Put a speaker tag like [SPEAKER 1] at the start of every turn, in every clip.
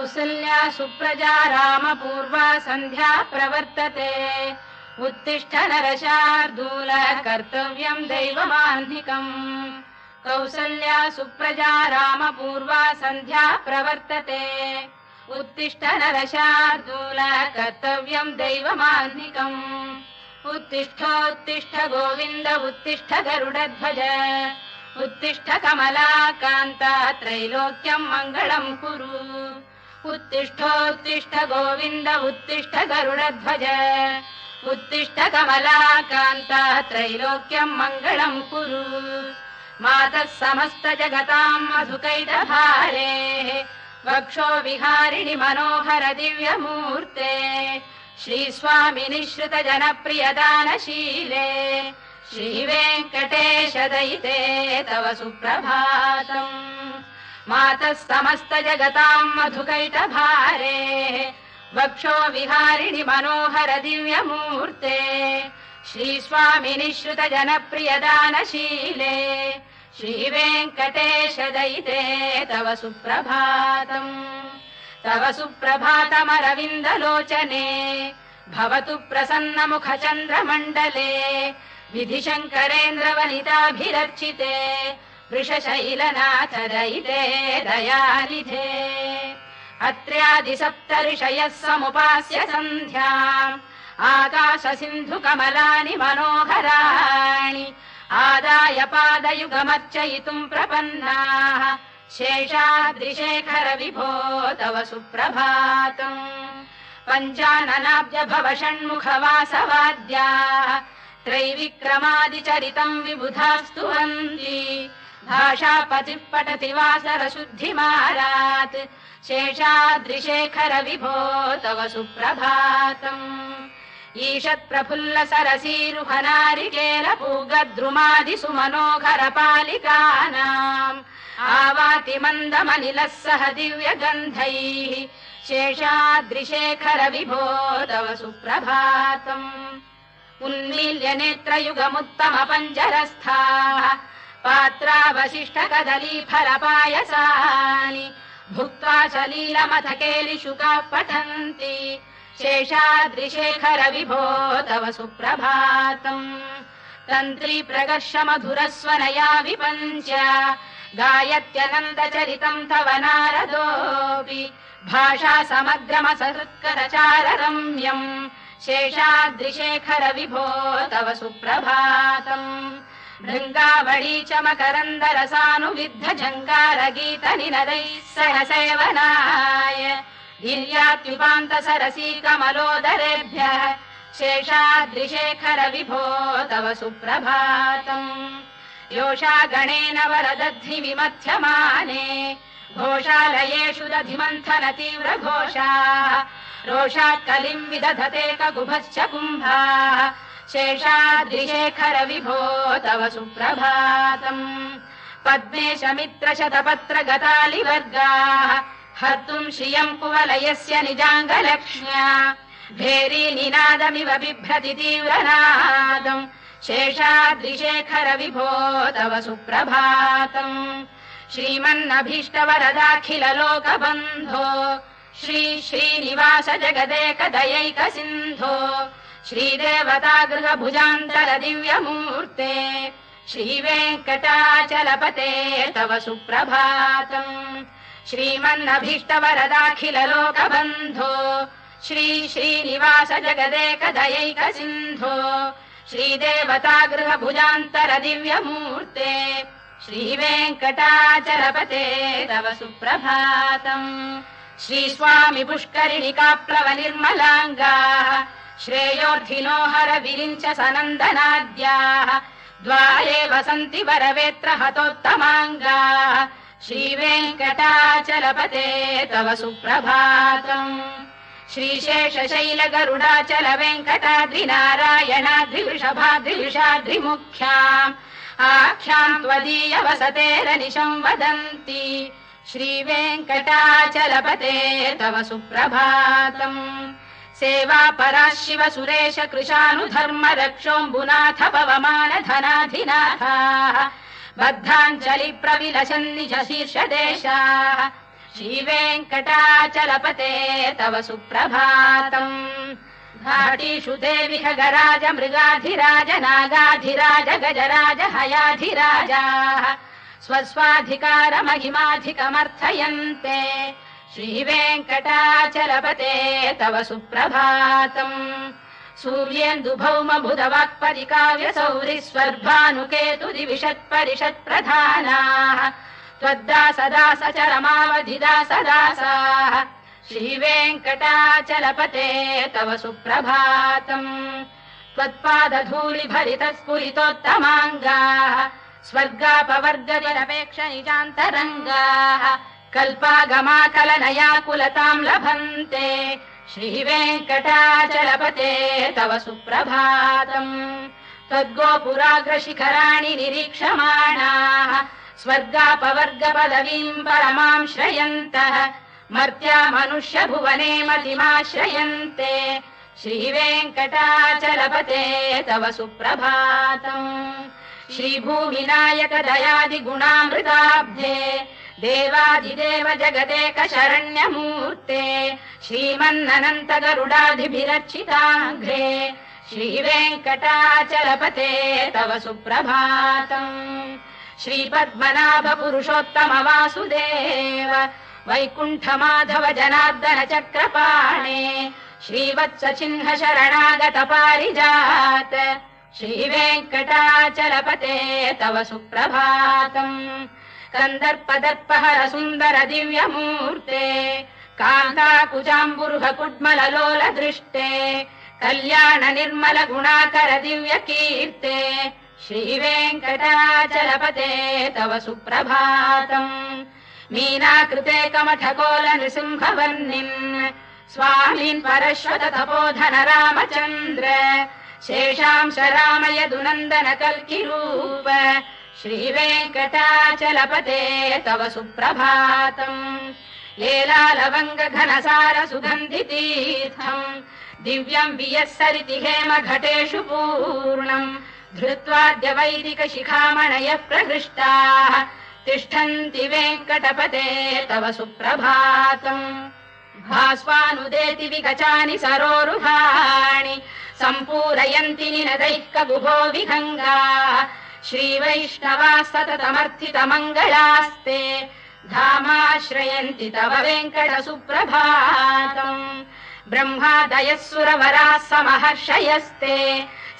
[SPEAKER 1] कौसल्या सुप्रजा रामपूर्वा सन्ध्या प्रवर्तते उत्तिष्ठ नरशार्दूल कर्तव्यं दैवमाह्निकम् कौसल्या सुप्रजा रामपूर्वा सन्ध्या प्रवर्तते उत्तिष्ठ नरशार्दूल कर्तव्यं दैवमाह्निकम् उत्तिष्ठोत्तिष्ठ गोविन्द उत्तिष्ठ गरुडध्वज उत्तिष्ठ कमलाकान्ता त्रैलोक्यं मङ्गलं कुरु उत्तिष्ठोत्तिष्ठ गोविन्द उत्तिष्ठ गरुडध्वज उत्तिष्ठ कमलाकान्ता त्रैलोक्यं मङ्गलं कुरु मातः समस्त जगतां मधुकैटभारेः वक्षो विहारिणि मनोहर दिव्यमूर्ते श्रीस्वामिनि श्रुत जनप्रियदानशीले श्रीवेङ्कटेश दयिते तव सुप्रभातम् मातः समस्त जगतां मधुकैटभारेः वक्षो विहारिणि मनोहर दिव्यमूर्ते श्रीस्वामिनि श्रुत जनप्रियदानशीले श्रीवेङ्कटेश दयिते तव सुप्रभातम् तव सुप्रभातमरविन्दलोचने भवतु प्रसन्नमुखचन्द्रमण्डले विधिशङ्करेन्द्रवनिताभिरर्चिते वृषशैलनाथ दयिते दयानिधे अत्र्यादिसप्तऋषयः समुपास्य सन्ध्याम् आकाशसिन्धुकमलानि मनोहराणि आदाय पादयुगमर्चयितुम् प्रपन्नाः शेषाद्रिशेखर विभो तव सुप्रभातम् पञ्चाननाब्ज भव षण्मुखवासवाद्याः त्रैविक्रमादिचरितम् विबुधास्तुवन्ति भाषापतिः पठति वासरशुद्धिमारात् शेषाद्रिशेखर विभो तव सुप्रभातम् ईषत्प्रफुल्ल सरसीरुहनारिकेलपूगद्रुमादिसुमनोहर पालिकानाम् आवाति मन्दमनिलः सह दिव्यगन्धैः शेषाद्रिशेखर विभो तव सुप्रभातम् उन्मील्य नेत्रयुगमुत्तम पञ्जरस्थाः पात्रावशिष्ट कदलीफलपायसानि भुक्त्वा सलीलमथकेलिशुकाः पठन्ति शेषाद्रिशेखर विभो तव सुप्रभातम् तन्त्री प्रकर्ष मधुरस्वनया विपञ्च गायत्यनन्दचरितम् तव नारदोऽपि भाषा समग्रमसहृत्करचाररम्यम् शेषाद्रिशेखर विभो तव सुप्रभातम् भृङ्गावळी च मकरन्दरसानुविद्ध जङ्गारगीत निनदैः सह सेवनाय गिर्यात्युपान्त सरसी कमलोदरेभ्यः शेषाद्रिशेखर विभो तव सुप्रभातम् योषा गणेन वरदध्नि विमथ्यमाने घोषालयेषु दधिमन्थन तीव्र घोषाः रोषात् कलिम् विदधते ककुभश्च कुम्भाः शेषाद्रिशेखर विभो तव सुप्रभातम् पद्मेश मित्र शतपत्र गतालिवर्गाः हर्तुम् श्रियम् कुवलयस्य निजाङ्गलक्ष्म्या भेरी निनादमिव बिभ्रति तीव्रनादम् शेषाद्रिशेखर विभो तव सुप्रभातम् श्रीमन्नभीष्टवरदाखिल लोकबन्धो श्री श्रीनिवास जगदेक दयैक सिन्धो श्रीदेवतागृह भुजान्तर दिव्यमूर्ते श्रीवेङ्कटाचलपते तव सुप्रभातम् श्रीमन्नभीष्टवरदाखिल लोकबन्धो श्री श्रीनिवास जगदेक दयैक सिन्धो श्रीदेवतागृह भुजान्तर दिव्यमूर्ते श्रीवेङ्कटाचलपते तव सुप्रभातम् श्रीस्वामि पुष्करिणिका प्लव निर्मलाङ्गाः श्रेयोर्थिनो हर विरिञ्च सनन्दनाद्याः द्वारे वसन्ति वरवेत्र हतोत्तमाङ्गाः श्रीवेङ्कटाचलपते तव सुप्रभातम् श्रीशेषशैल गरुडाचल वेङ्कटाद्रिनारायणाद्रिवृषभाद्रिवृषाद्रिमुख्याम् आख्याम् त्वदीय वसतेरनिशम् वदन्ति श्रीवेङ्कटाचलपते तव सुप्रभातम् सेवा परा शिव सुरेश कृशानुधर्म रक्षोऽम्बुनाथ पवमान धनाधिनाथाः बद्धाञ्जलि प्रविलसन् निज शीर्षदेशाः श्रीवेङ्कटाचलपते तव सुप्रभातम् घाटीषु ते विहगराज मृगाधिराज नागाधिराज गजराज हयाधिराजाः स्वस्वाधिकारमहिमाधिकमर्थयन्ते श्रीवेङ्कटाचलपते तव सुप्रभातम् सूर्येन्दुभौम बुधवाक्पदिकाव्यसौरिस्वर्भानुकेतुदिविषत्परिषत्प्रधानाः त्वद्दासदासचरमावधिदासदासाः श्रीवेङ्कटाचलपते तव सुप्रभातम् त्वत्पादधूलिभरितस्फुरितोत्तमाङ्गाः स्वर्गापवर्गनिरपेक्ष निजान्तरङ्गाः कल्पागमाकलनयाकुलताम् लभन्ते श्रीवेङ्कटाचलपते तव सुप्रभातम् त्वद्गोपुराग्रशिखराणि निरीक्षमाणाः स्वर्गापवर्गपदवीम् परमाम् श्रयन्तः मर्त्या मनुष्य भुवने मतिमाश्रयन्ते श्रीवेङ्कटाचलपते तव सुप्रभातम् श्रीभूविनायक दयादिगुणामृताब्धे देवादिदेव जगदेक शरण्यमूर्ते श्रीमन्ननन्त गरुडाधिभिरर्चिताङ्घ्रे श्रीवेङ्कटाचलपते तव सुप्रभातम् श्रीपद्मनाभ पुरुषोत्तम वासुदेव वैकुण्ठ माधव जनार्दन चक्रपाणे श्रीवत्स चिह्न शरणागत पारिजात श्रीवेङ्कटाचलपते तव सुप्रभातम् कन्दर्पदर्पहर सुन्दर दिव्यमूर्ते कान्ताकुजाम्बुरुह कुड्मललोल दृष्टे कल्याण निर्मल गुणाकर दिव्य कीर्ते श्रीवेङ्कटाचलपते तव सुप्रभातम् मीनाकृते कमठकोल नृसिंहवर्णिन् स्वामीन् परश्वत तपोधन रामचन्द्र शेषांश रामयदुनन्दन कल्किरूप श्रीवेङ्कटाचलपते तव सुप्रभातम् लेलालवङ्ग घनसार सुगन्धितीर्थम् दिव्यम् वियस्सरिति हेम घटेषु पूर्णम् धृत्वाद्य वैदिक शिखामणयः प्रहृष्टाः तिष्ठन्ति वेङ्कटपते तव सुप्रभातम् भास्वानुदेति विगचानि सरोरुहाणि सम्पूरयन्ति निनदैः कगुभो विहङ्गाः श्रीवैष्णवाः सततमर्थितमङ्गलास्ते धामाश्रयन्ति तव वेङ्कट सुप्रभातम् ब्रह्मादयः सुरवराः समहर्षयस्ते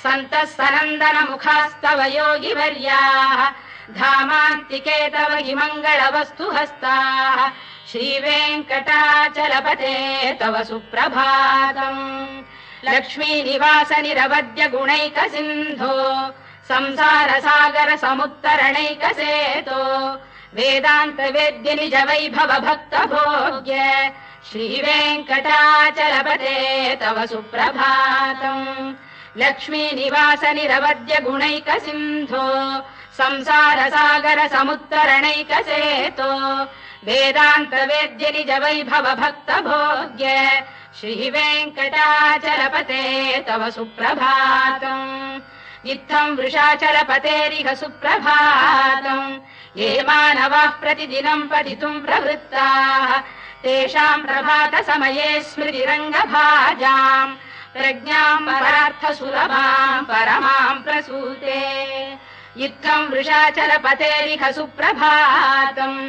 [SPEAKER 1] सन्तः सनन्दन मुखास्तव योगिवर्याः धामान्तिके तव हि मङ्गलवस्तु हस्ताः श्रीवेङ्कटाचलपते तव सुप्रभातम् लक्ष्मीनिवास निरवद्य गुणैक सिन्धो संसार सागर समुत्तरणैक सेतो वेदान्त वेद्य निज वैभव भक्त भोग्य श्रीवेङ्कटाचलपते तव सुप्रभातम् लक्ष्मीनिवास निरवद्य गुणैक सिन्धो संसार सागर समुत्तरणैक सेतो वेदान्त वेद्य निज वैभव भक्त भोग्य श्रीवेङ्कटाचलपते तव सुप्रभातम् इत्थम् वृषाचलपतेरिह सुप्रभातम् ये मानवाः प्रतिदिनम् पठितुम् प्रवृत्ताः तेषाम् प्रभात समये स्मृतिरङ्गभाजाम् प्रज्ञाम् परार्थ सुलभाम् परमाम् प्रसूते इत्थम् वृषाचलपतेरिह सुप्रभातम्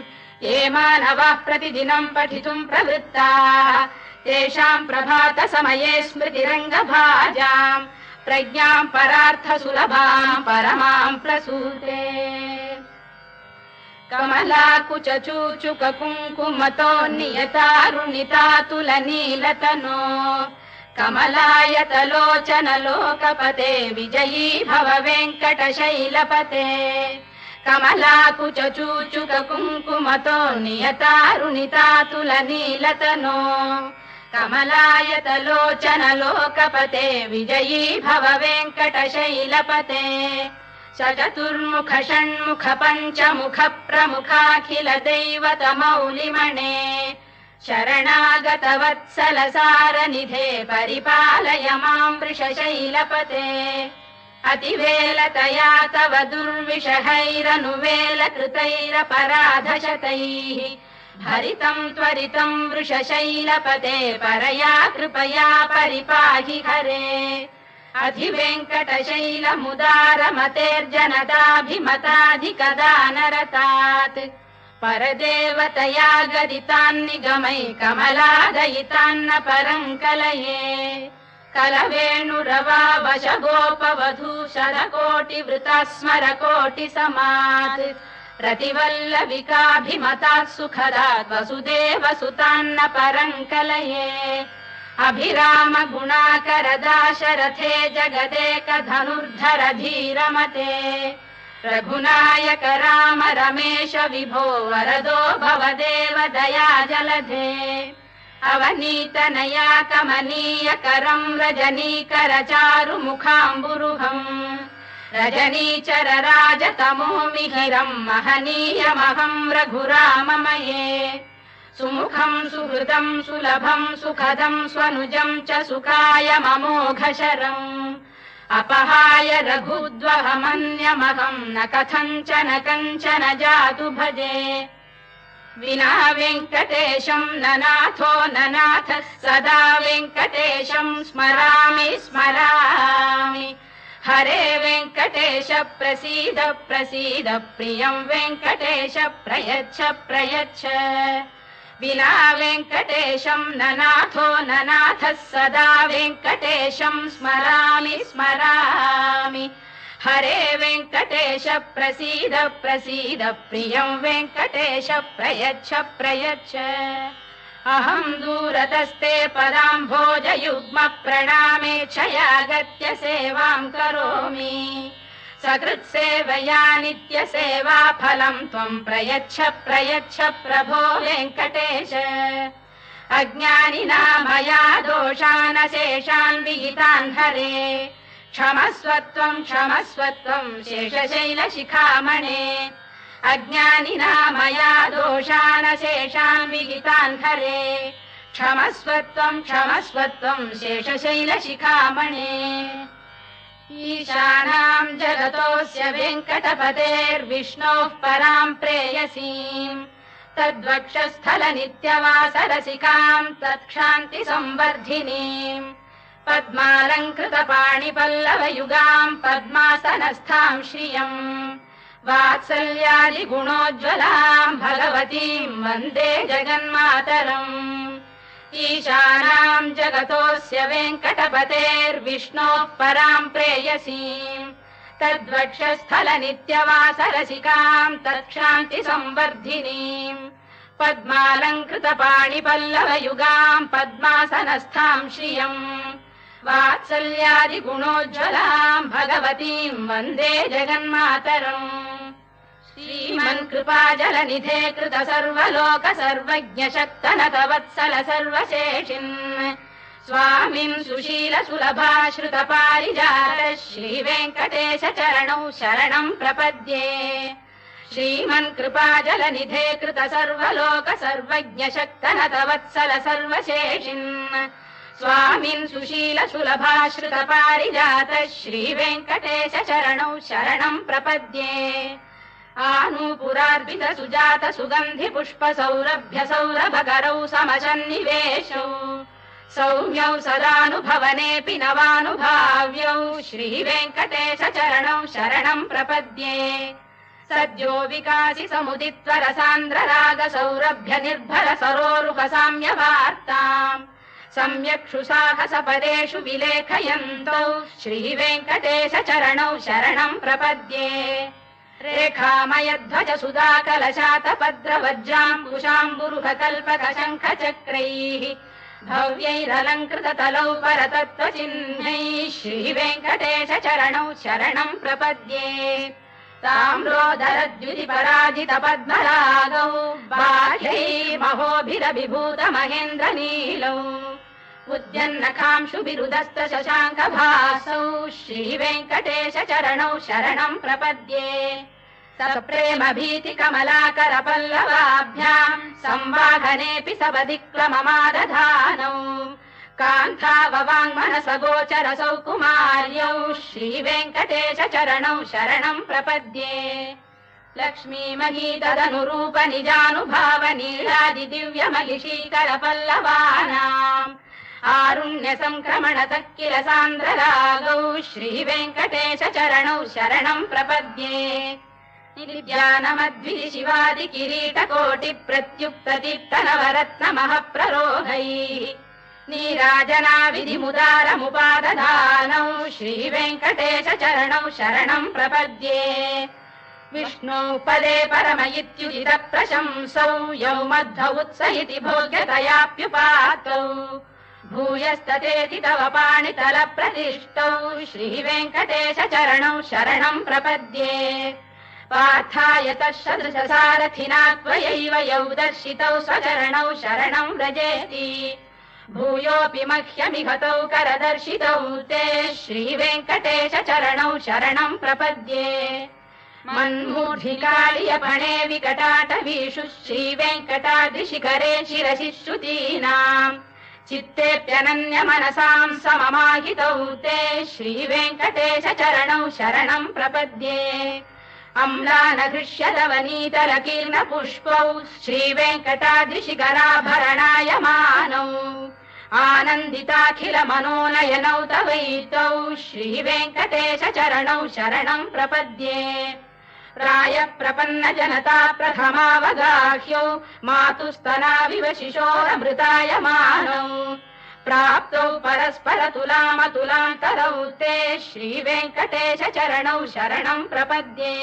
[SPEAKER 1] ये मानवाः प्रतिदिनम् पठितुम् प्रवृत्ताः तेषाम् प्रभात समये स्मृतिरङ्गभाजाम् प्रज्ञाम् परार्थ सुलभाम् परमाम् प्रसूते कमलाकुच चूचुक कुङ्कुमतो नियतारुणितातुल नीलतनो कमलायतलोचन लोकपते विजयी भव वेङ्कटशैलपते कमलाकुच चूचुक कुङ्कुमतो नियतारुणितातुल नीलतनो कमलायतलोचन लोकपते विजयी भव वेङ्कटशैलपते चतुर्मुख षण्मुख पञ्चमुख प्रमुखाखिल दैवत मौलिमणे शरणागत वत्सल सारनिधे परिपालय माम् वृषशैलपते अतिवेलतया तव दुर्विषहैरनुवेल कृतैरपराधशतैः भरितं त्वरितं वृषशैलपते परया कृपया परिपाहि हरे अधिवेङ्कटशैलमुदारमतेर्जनताभिमताधिकदानरतात् परदेवतया गदितान्निगमै कमलादयितान्न परं कलये कलवेणुरवावशगोपवधू शरकोटिवृता स्मरकोटिसमात् रतिवल्लविकाभिमतात् सुखदात् वसुदेवसुतान्न परं कलये अभिराम गुणाकरदाशरथे जगदेकधनुर्धर धीरमते रघुनायक राम रमेश विभो वरदो भवदेव दया जलधे अवनीतनया कमनीय करं रजनीकर चारुमुखाम्बुरुहम् रजनीचर राजतमो मिहिरं महनीयमहं रघुराममये सुमुखं सुहृदं सुलभं सुखदं स्वनुजं च सुखायममोघशरम् अपहाय रघुद्वहमन्यमहं न कथञ्चन कञ्चन जातु भजे विना वेङ्कटेशं ननाथो ननाथः सदा वेङ्कटेशं स्मरामि स्मरामि हरे वेङ्कटेश प्रसीद प्रसीद प्रियं वेङ्कटेश प्रयच्छ प्रयच्छ विना वेङ्कटेशं ननाथो ननाथः सदा वेङ्कटेशं स्मरामि स्मरामि हरे वेङ्कटेश प्रसीद प्रसीद प्रियं वेङ्कटेश प्रयच्छ प्रयच्छ अहं दूरतस्ते पदाम्भोजयुग्म प्रणामे क्षयागत्य सेवां करोमि सकृत्सेवया नित्यसेवा फलं त्वं प्रयच्छ प्रयच्छ प्रभो वेङ्कटेश अज्ञानिना मया दोषान् शेषान् विहितान् हरे क्षमस्वत्वं क्षमस्वत्वं शेषशैलशिखामणे अज्ञानिना मया दोषान् शेषान् विहितान् हरे क्षमस्वत्वं क्षमस्वत्वं शेषशैलशिखामणे ईशानां जगतोऽस्य वेङ्कटपतेर्विष्णोः परां प्रेयसीम् तद्वक्षस्थलनित्यवासरसिकां तत्क्षान्तिसंवर्धिनीम् पद्मालङ्कृतपाणिपल्लवयुगां पद्मासनस्थां श्रियम् वात्सल्यादिगुणोज्ज्वलां भगवतीं वन्दे जगन्मातरम् ईशानां जगतोऽस्य वेङ्कटपतेर्विष्णोः परां प्रेयसीम् तद्वक्षस्थलनित्यवासरसिकां तत्क्षान्तिसंवर्धिनीम् पद्मालङ्कृतपाणिपल्लवयुगां पद्मासनस्थां श्रियम् वात्सल्यादिगुणोज्ज्वलां भगवतीं वन्दे जगन्मातरम् श्रीमन्कृपाजलनिधे कृत सर्वलोक सर्वज्ञ शक्तनत वत्सल सर्वशेषिन् स्वामिन् सुशील सुलभाश्रित पारिजात श्रीवेङ्कटेश चरणौ शरणं प्रपद्ये श्रीमन्कृपाजलनिधे कृत सर्वलोक सर्वज्ञ शक्तनत वत्सल सर्वशेषिन् स्वामिन् सुशील सुलभाश्रित पारिजात श्रीवेङ्कटेश चरणौ शरणं प्रपद्ये आनूपुरार्पित सुजात सुगन्धि पुष्प सौरभ्य सौरभकरौ समसन्निवेशौ सौम्यौ सदानुभवनेऽपि नवानुभाव्यौ श्रीवेङ्कटेश चरणौ शरणं प्रपद्ये सद्यो विकासि समुदित्व रसान्द्र राग सौरभ्य निर्भर सरोरुह साम्यवार्ताम् सम्यक्षु साहस पदेषु विलेखयन्तौ श्रीवेङ्कटेश चरणौ शरणं प्रपद्ये रेखामयध्वज सुधाकलशातपद्रवज्राङ्कुशाम्बुरुह कल्पक शङ्ख चक्रैः भव्यैरलङ्कृततलौ परतत्त्वचिह्नैः श्रीवेङ्कटेश चरणौ शरणं प्रपद्ये ताम्रोदरद्युतिपराजित पद्मरागौ बाह्यैर्महोभिरभिभूत महेन्द्रनीलौ उद्यन्नखांशुभिरुदस्त शशाङ्कभासौ श्रीवेङ्कटेश चरणौ शरणं प्रपद्ये सप्रेम भीति कमलाकर पल्लवाभ्याम् संवाहनेऽपि सवधिक्लममादधानौ कान्थाववाङ्मनस गोचर सौकुमार्यौ श्रीवेङ्कटेश चरणौ शरणं प्रपद्ये लक्ष्मीमही तदनुरूप निजानुभाव नीलादि दिव्य महिषीकर पल्लवानाम् आरुण्य संक्रमणतः किल सान्द्ररागौ श्रीवेङ्कटेश चरणौ शरणं प्रपद्ये नित्यानमद्विधि शिवादि किरीटकोटि प्रत्युक्तदीप्त नवरत्नमः प्ररोहैः नीराजना विधिमुदारमुपादधानौ श्रीवेङ्कटेश चरणौ शरणं प्रपद्ये विष्णौ पदे परम इत्युदित प्रशंसौ यौ मध्व उत्स इति भोग्यतयाप्युपातौ भूयस्ततेति तव पाणितल प्रतिष्ठौ श्रीवेङ्कटेश चरणौ शरणं प्रपद्ये पार्थाय तत्सदृश सारथिना त्वयैव यौ दर्शितौ स्वचरणौ शरणं व्रजेति भूयोऽपि मह्यमिहतौ करदर्शितौ ते श्रीवेङ्कटेश चरणौ शरणं प्रपद्ये मन्मूर्धिकालियपणे विकटाटवीषु श्रीवेङ्कटाद्रिशिखरे शिरसि श्रुतीनाम् चित्तेऽप्यनन्य मनसां सममाहितौ ते श्रीवेङ्कटेश चरणौ शरणं प्रपद्ये अम्लानघृष्यलवनीतलकीर्ण पुष्पौ श्रीवेङ्कटाद्रिशिखराभरणायमानौ आनन्दिताखिल मनोनयनौ तवैतौ श्रीवेङ्कटेश चरणौ शरणं प्रपद्ये प्राय प्रपन्न जनता प्रथमावगाह्यौ मातुस्तनाविव शिशोरमृतायमानौ प्राप्तौ परस्पर तुलामतुलान्तरौ ते श्रीवेङ्कटेश चरणौ शरणं प्रपद्ये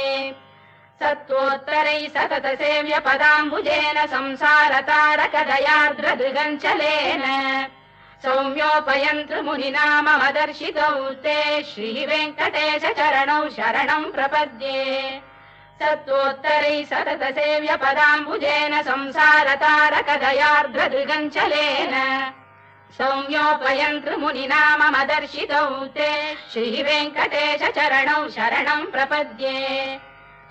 [SPEAKER 1] सत्त्वोत्तरैः सतत सेव्य पदाम्बुजेन संसारतारकदयार्द्रदृगञ्चलेन सौम्योपयन्तृमुनिना मम दर्शितौ ते श्रीवेङ्कटेश चरणौ शरणं प्रपद्ये सत्त्वोत्तरैः सतत सेव्य पदाम्बुजेन संसारतारकदयार्द्रदृगञ्चलेन सौम्योपयन्तृमुनिना मम दर्शितौ ते श्रीवेङ्कटेश चरणौ शरणं प्रपद्ये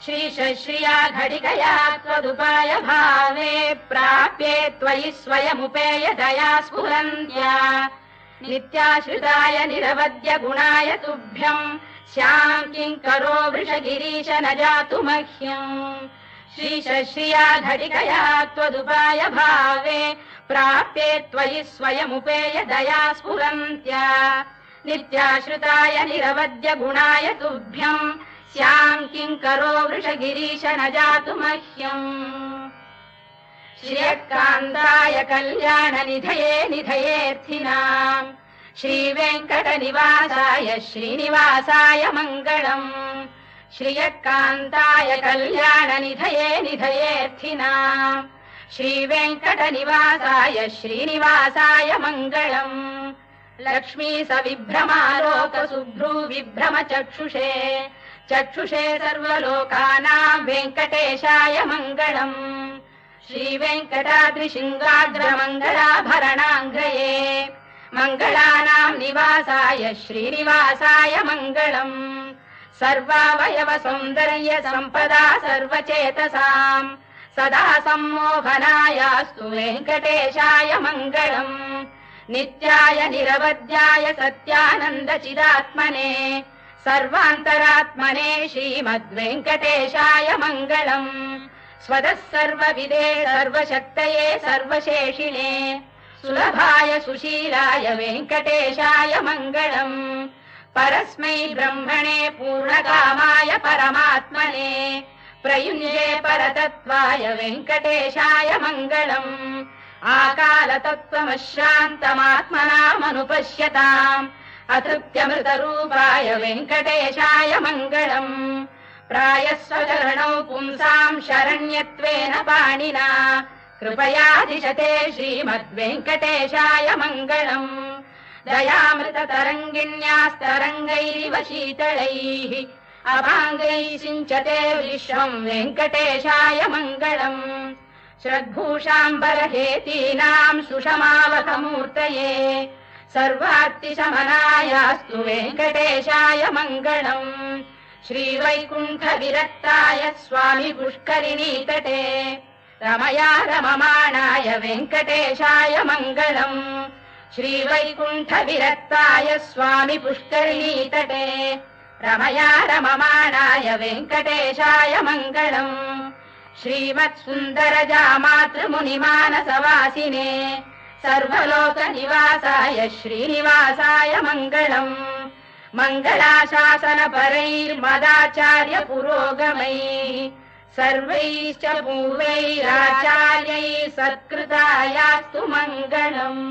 [SPEAKER 1] श्रीशश्रिया घटिकया त्वदुपाय भावे प्राप्ये त्वयि स्वयमुपेय दया स्फुरन्त्या नित्याश्रिताय निरवद्य गुणाय तुभ्यम् स्यां किङ्करो वृषगिरीश न जातु मह्यम् श्रीशश्रिया घटिकया त्वदुपाय भावे प्राप्ये त्वयि स्वयमुपेय दया स्फुरन्त्या नित्याश्रिताय निरवद्य गुणाय तुभ्यम् स्यां किङ्करो वृषगिरीश न जातु मह्यम् श्रियकान्ताय कल्याण निधये निधयेऽर्थिनाम् श्रीवेङ्कटनिवासाय श्रीनिवासाय मङ्गलम् श्रियकान्ताय कल्याण निधये निधयेऽर्थिनाम् श्रीवेङ्कटनिवासाय श्रीनिवासाय मङ्गलम् लक्ष्मी सविभ्रमालोक सुभ्रू विभ्रम चक्षुषे चक्षुषे सर्वलोकानां वेङ्कटेशाय मङ्गलम् श्रीवेङ्कटाद्रिशृङ्गाग्रमङ्गलाभरणाङ्ग्रये मङ्गलानां निवासाय श्रीनिवासाय मङ्गलम् सर्वावयव सौन्दर्य सम्पदा सर्वचेतसाम् सदा सम्मोहनायास्तु वेङ्कटेशाय मङ्गलम् नित्याय निरवध्याय सत्यानन्द चिदात्मने सर्वान्तरात्मने श्रीमद्वेङ्कटेशाय मङ्गलम् स्वतः सर्वविदे सर्वशक्तये सर्वशेषिणे सुलभाय सुशीलाय वेङ्कटेशाय मङ्गलम् परस्मै ब्रह्मणे पूर्णकामाय परमात्मने प्रयुञ्जे परतत्त्वाय वेङ्कटेशाय मङ्गलम् आकालतत्त्वमश्रान्तमात्मनामनुपश्यताम् अतृप्त्यमृतरूपाय वेङ्कटेशाय मङ्गलम् प्रायः स्वचरणौ पुंसाम् शरण्यत्वेन पाणिना कृपयाधिशते श्रीमद्वेङ्कटेशाय मङ्गलम् दयामृततरङ्गिण्यास्तरङ्गैरिव शीतलैः अभाङ्गैः सिञ्चते विश्वम् वेङ्कटेशाय मङ्गलम् श्रद्भूषाम्बरहेतीनाम् सुषमावकमूर्तये सर्वार्तिशमनायास्तु वेङ्कटेशाय मङ्गलम् श्रीवैकुण्ठविरक्ताय स्वामि पुष्करिणीतटे रमया रममाणाय वेङ्कटेशाय मङ्गलम् श्रीवैकुण्ठविरक्ताय स्वामि पुष्करिणीतटे रमया रममाणाय वेङ्कटेशाय मङ्गलम् श्रीमत्सुन्दरजामातृमुनिमानसवासिने सर्वलोकनिवासाय श्रीनिवासाय मङ्गलम् मङ्गलाशासनपरैर्मदाचार्य पुरोगमैः सर्वैश्च पूर्वैराचार्यैः सत्कृतायास्तु मङ्गलम्।